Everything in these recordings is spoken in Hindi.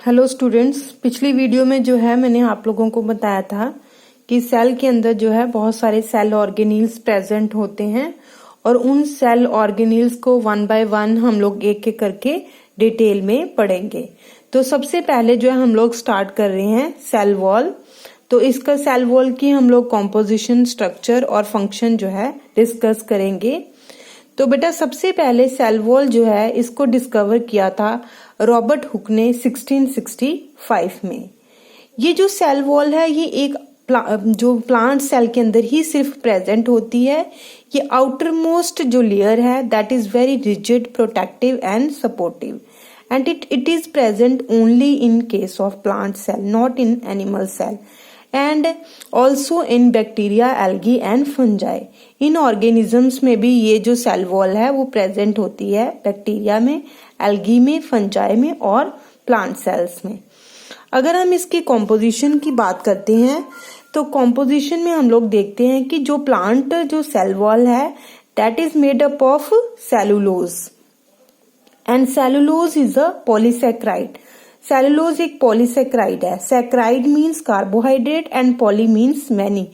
हेलो स्टूडेंट्स, पिछली वीडियो में जो है मैंने आप लोगों को बताया था कि सेल के अंदर जो है बहुत सारे सेल ऑर्गेनील्स प्रेजेंट होते हैं और उन सेल ऑर्गेनील्स को वन बाय वन हम लोग एक एक करके डिटेल में पढ़ेंगे। तो सबसे पहले जो है हम लोग स्टार्ट कर रहे हैं सेल वॉल। तो इसका सेल वॉल की हम लोग कॉम्पोजिशन, स्ट्रक्चर और फंक्शन जो है डिस्कस करेंगे। तो बेटा सबसे पहले सेल वॉल जो है इसको डिस्कवर किया था रॉबर्ट हुक ने 1665 में। ये जो सेल वॉल है ये एक जो प्लांट सेल के अंदर ही सिर्फ प्रेजेंट होती है। ये आउटर मोस्ट जो लेयर है that is very rigid, protective and supportive and it is present only in case of plant cell, not in animal cell and also in bacteria, algae and fungi. इन ऑर्गेनिजम्स में भी ये जो सेल वॉल है वो प्रेजेंट होती है बैक्टीरिया में, एल्गी में, फंजाई में और प्लांट सेल्स में। अगर हम इसकी कॉम्पोजिशन की बात करते हैं तो कॉम्पोजिशन में हम लोग देखते हैं कि जो प्लांट जो सेल वॉल है that is made up of cellulose and cellulose is a polysaccharide. Cellulose एक पॉलीसेक्राइड है। Saccharide means carbohydrate and poly means many.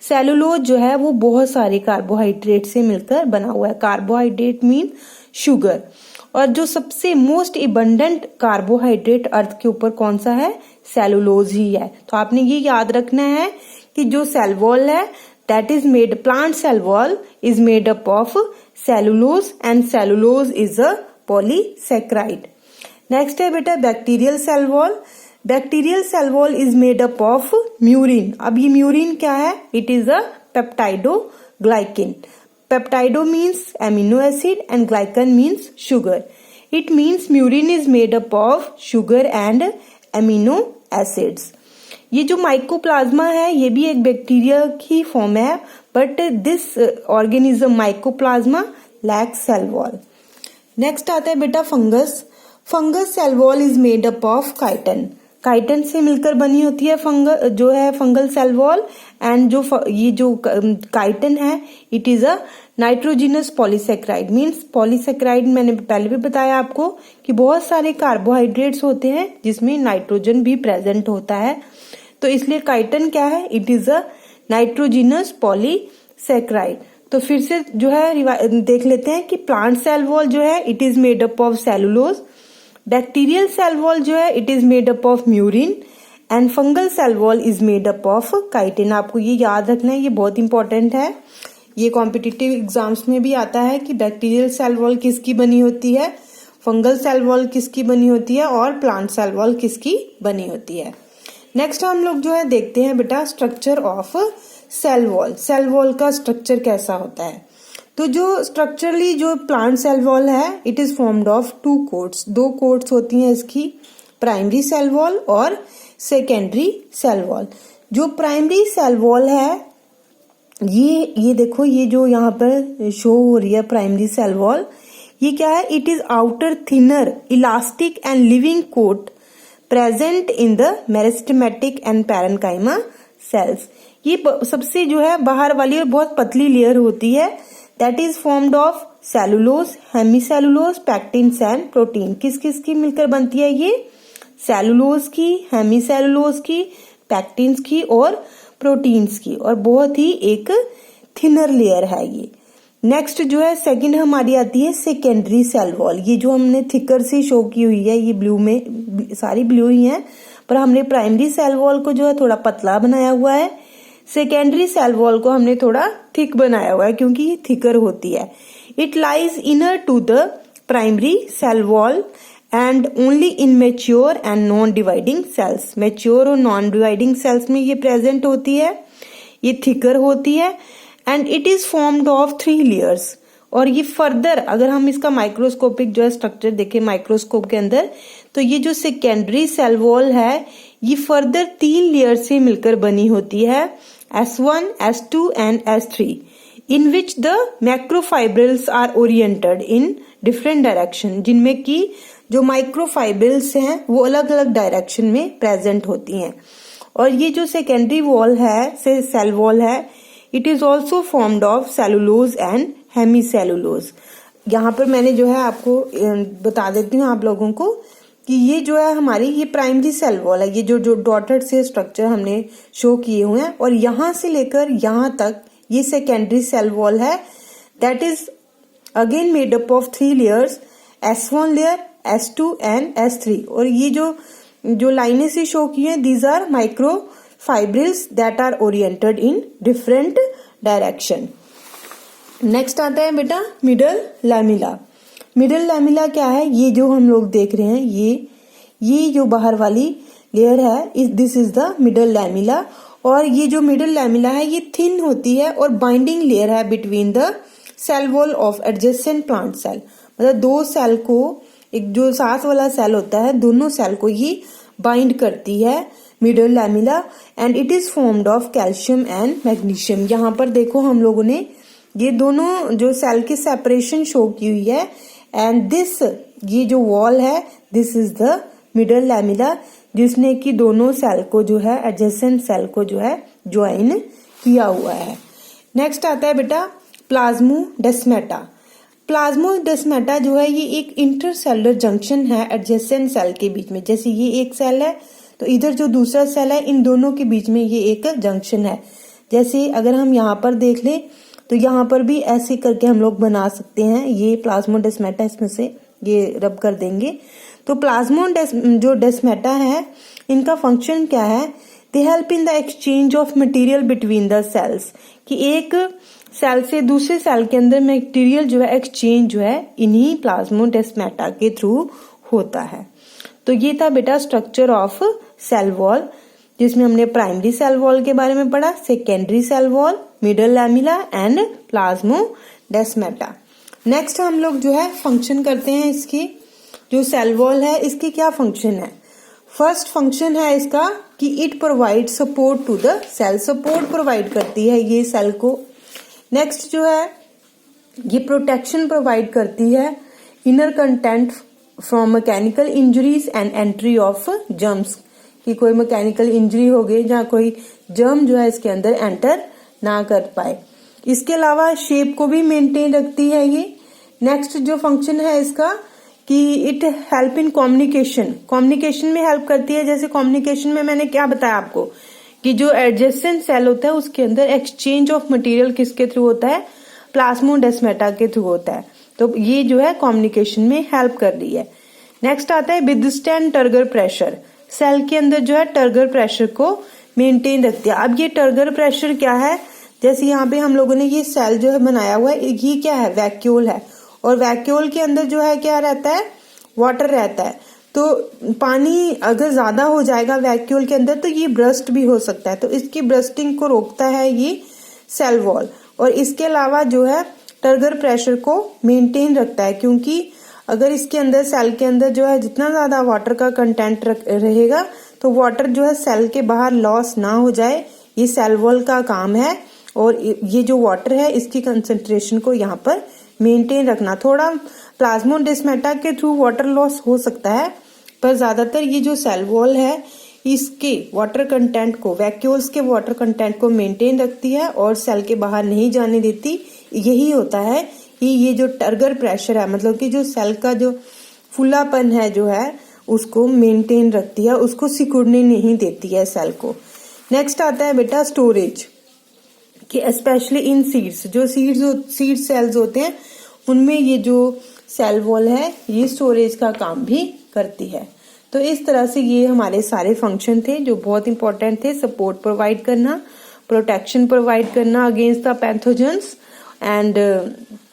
Cellulose जो है वो बहुत सारे कार्बोहाइड्रेट से मिलकर बना हुआ है। Carbohydrate mean sugar. और जो सबसे मोस्ट इबंडेंट कार्बोहाइड्रेट अर्थ के ऊपर कौन सा है? सेलुलोज ही है। तो आपने ये याद रखना है कि जो सेल वॉल है that is made, plant cell wall is made up of cellulose and cellulose is a polysaccharide. Next है बेटा bacterial cell wall. Bacterial cell wall is made up of murein. अब ये म्यूरिन क्या है? It is a peptidoglycan. Peptido means amino acid and glycan means sugar. It means murein is made up of sugar and amino acids. ये जो माइकोप्लाज्मा है ये भी एक बैक्टीरिया की फॉर्म है, but this organism mycoplasma lacks cell wall. Next आता है बेटा fungus. Fungus cell wall is made up of chitin. Chitin से मिलकर बनी होती है फंगल सेल वॉल एंड ये जो काइटन है it is a nitrogenous polysaccharide. Means polysaccharide मैंने पहले भी बताया आपको कि बहुत सारे कार्बोहाइड्रेट्स होते हैं जिसमें नाइट्रोजन भी प्रेजेंट होता है। तो इसलिए काइटन क्या है? It is a nitrogenous polysaccharide. तो फिर से जो है देख लेते हैं कि प्लांट सेल वॉल जो है it is made up of cellulose, bacterial cell wall जो है it is made up of murein and fungal cell wall is made up of chitin. आपको ये याद रखना है, ये बहुत इंपॉर्टेंट है। ये कॉम्पिटिटिव एग्जाम्स में भी आता है कि बैक्टीरियल सेल वॉल किसकी बनी होती है, फंगल सेल वॉल किसकी बनी होती है और प्लांट सेल वॉल किसकी बनी होती है। नेक्स्ट हम लोग जो है देखते हैं बेटा structure of cell wall. Cell wall का स्ट्रक्चर कैसा होता है? तो जो स्ट्रक्चरली जो प्लांट सेल वॉल है it is formed of two coats. दो कोट्स होती हैं इसकी, प्राइमरी सेल वॉल और सेकेंडरी सेल वॉल। जो प्राइमरी सेल वॉल है ये देखो, ये जो यहाँ पर शो हो रही है प्राइमरी सेल वॉल, ये क्या है? It is outer thinner elastic and living coat present in the meristematic and parenchyma cells. ये सबसे जो है बाहर वाली और बहुत पतली लेयर होती है that is formed of cellulose, hemicellulose, pectins and protein. किस किस की मिलकर बनती है ये? सेलुलोज की, हेमीसेलुलोज की, पैक्टिन्स की और प्रोटीन्स की, और बहुत ही एक थिनर लेयर है ये। नेक्स्ट जो है सेकंड हमारी आती है सेकेंडरी सेल वॉल। ये जो हमने थिकर से शो की हुई है, ये ब्लू में, सारी ब्लू ही है, पर हमने प्राइमरी सेल वॉल को जो है थोड़ा पतला बनाया हुआ है, सेकेंडरी सेल वॉल को हमने थोड़ा थिक बनाया हुआ है क्योंकि ये थिकर होती है। It lies inner to the primary cell wall and only in mature and non dividing cells. Mature और नॉन डिवाइडिंग सेल्स में ये प्रेजेंट होती है, ये थिकर होती है and it is formed of 3 layers. और ये फर्दर अगर हम इसका माइक्रोस्कोपिक जो है स्ट्रक्चर देखें माइक्रोस्कोप के अंदर, तो ये जो सेकेंडरी सेल वॉल है ये फर्दर 3 लेयर से मिलकर बनी होती है, S1, S2 and S3, in which the macrofibrils are oriented in different direction, जिनमें की जो माइक्रोफाइब्रिल्स हैं वो अलग अलग डायरेक्शन में प्रेजेंट होती हैं। और ये जो सेकेंडरी वॉल है, सेल वॉल है, it is also formed of cellulose and hemicellulose. यहाँ पर मैंने जो है आपको बता देती हूँ आप लोगों को कि ये जो है हमारी ये प्राइमरी सेल वॉल है, ये जो डॉटेड से स्ट्रक्चर हमने शो किए हुए हैं, और यहां से लेकर यहां तक ये सेकेंडरी सेल वॉल है, that is again made up of 3 layers, S1 layer, S2 and S3। और ये जो लाइनें से शो की हैं, these are micro fibrils that are oriented in different direction. Next आता है बेटा मिडल लैमिला। मिडल लैमिला क्या है, ये जो हम लोग देख रहे हैं, ये जो बाहर वाली लेयर है, this is the middle lamella. और ये जो मिडल लैमिला है ये थिन होती है और बाइंडिंग लेयर है between the cell wall of adjacent plant cell. मतलब दो सेल को, एक जो साथ वाला सेल होता है, दोनों सेल को ही बाइंड करती है middle lamella, and it is formed of calcium and magnesium. यहाँ पर देखो हम लोगों ने ये दोनों जो सेल की सेपरेशन शो की हुई है, एंड दिस ये जो वॉल है, this is the middle lamella, जिसने कि दोनों सेल को जो है, एडजेसेंट सेल को जो है ज्वाइन किया हुआ है। नेक्स्ट आता है बेटा प्लाज्मोडेस्माटा। प्लाज्मोडेस्माटा जो है ये एक इंटरसेलुलर जंक्शन है एडजेसेंट सेल के बीच में। जैसे ये एक सेल है तो इधर जो दूसरा सेल है, इन दोनों के बीच में ये एक जंक्शन है। जैसे अगर हम यहाँ पर देख लें तो यहाँ पर भी ऐसे करके हम लोग बना सकते हैं। ये प्लाज्मोडेस्माटा, इसमें से ये रब कर देंगे। तो प्लाज्मोडेस्माटा है, इनका फंक्शन क्या है, they help in the exchange of material between the cells, कि एक सेल से दूसरे सेल के अंदर मटेरियल जो है एक्सचेंज जो है इन्हीं प्लाज्मोडेस्माटा के थ्रू होता है। तो ये था बेटा स्ट्रक्चर ऑफ सेल वॉल, जिसमें हमने प्राइमरी सेल वॉल के बारे में पढ़ा, secondary cell wall, middle lamella and plasmodesmata. Next हम लोग जो है फंक्शन करते हैं इसकी। जो सेल वॉल है इसकी क्या फंक्शन है। फर्स्ट फंक्शन है इसका कि it provide support to the cell, support provide करती है ये सेल को। नेक्स्ट जो है ये प्रोटेक्शन प्रोवाइड करती है, inner content from mechanical injuries and entry of germs, कि कोई मैकेनिकल इंजरी हो गई जहाँ कोई जर्म जो है इसके अंदर एंटर ना कर पाए। इसके अलावा शेप को भी मेंटेन रखती है ये। नेक्स्ट जो फंक्शन है इसका कि it help in communication, communication में हेल्प करती है। जैसे कम्युनिकेशन में मैंने क्या बताया आपको कि जो एडजेसेंट सेल होता है उसके अंदर एक्सचेंज ऑफ मटेरियल किसके थ्रू होता है, प्लाज्मोडेस्माटा के थ्रू होता है। तो ये जो है कम्युनिकेशन में हेल्प कर रही है। नेक्स्ट आता है विदस्टैंड टर्गर प्रेशर, सेल के अंदर जो है टर्गर प्रेशर को मेंटेन रखती है। अब ये टर्गर प्रेशर क्या है, जैसे यहाँ पे हम लोगों ने ये सेल जो है बनाया हुआ है, ये क्या है, वैक्यूल है, और वैक्यूल के अंदर जो है क्या रहता है, वाटर रहता है। तो पानी अगर ज्यादा हो जाएगा वैक्यूल के अंदर तो ये ब्रस्ट भी हो सकता है, तो इसकी ब्रस्टिंग को रोकता है ये सेल वॉल। और इसके अलावा जो है टर्गर प्रेशर को मेंटेन रखता है, क्योंकि अगर इसके अंदर सेल के अंदर जो है जितना ज्यादा वाटर का कंटेंट रहेगा तो वाटर जो है सेल के बाहर लॉस ना हो जाए, ये सेल वॉल का काम है। और ये जो वाटर है इसकी कंसेंट्रेशन को यहाँ पर मेंटेन रखना। थोड़ा प्लाज्मोडेस्माटा के थ्रू वाटर लॉस हो सकता है, पर ज्यादातर ये जो सेल वॉल है इसके वाटर कंटेंट को, वैक्यूल्स के वाटर कंटेंट को मेंटेन रखती है और सेल के बाहर नहीं जाने देती। यही होता है कि ये जो टर्गर प्रेशर है, मतलब कि जो सेल का जो फुलापन है जो है उसको मेंटेन रखती है, उसको सिकुड़ने नहीं देती है सेल को। नेक्स्ट आता है बेटा स्टोरेज, कि स्पेशली इन सीड्स, जो सीड सेल्स होते हैं उनमें ये जो सेल वॉल है ये स्टोरेज का काम भी करती है। तो इस तरह से ये हमारे सारे फंक्शन थे जो बहुत इंपॉर्टेंट थे। सपोर्ट प्रोवाइड करना, प्रोटेक्शन प्रोवाइड करना against the pathogens and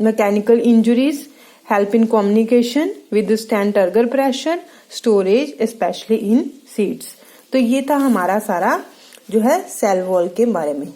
mechanical injuries, help in communication, withstand turgor pressure, storage specially in seeds. तो ये था हमारा सारा जो है सेल वॉल के बारे में।